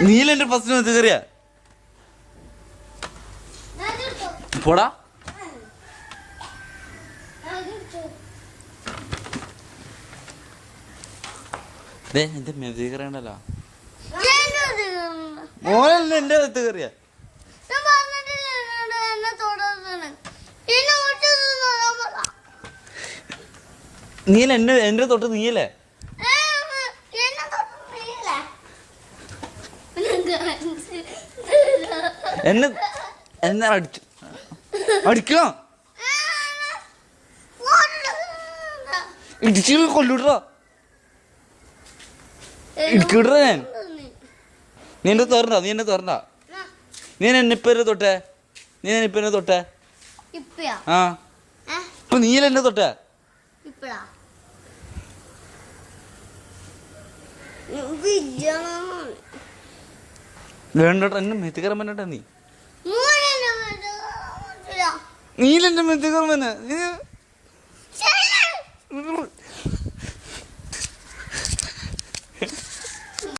നീലെന്റെ പ്രശ്നം കയറിയ പോടാ. എന്റെ മെതി കയറണ്ടല്ലോ, മോനല്ല എന്റെ അടുത്ത് കയറിയ. നീല എന്റെ തൊട്ട് നീയല്ലേ എന്നെ എന്നെ അടിക്കണോ? ഇടിച്ചു കൊല്ലൂട്ടാ, ഇടിക്കൂട്ടാ. ഞാൻ നീ എന്നെ തുറണ്ട, നീ എന്നെ തുറണ്ട. നീ എന്നെപ്പേരെ തൊട്ടേ, നീ എന്നെപ്പേരെ തൊട്ടേ. ആ ഇപ്പൊ നീലെന്നെ തൊട്ടേ. വേണ്ടോട്ടെ, എന്നെ മെത്തിക്കറം പറ്റാ. നീലെന്റെ മെത്തിക്കറം തന്നെ.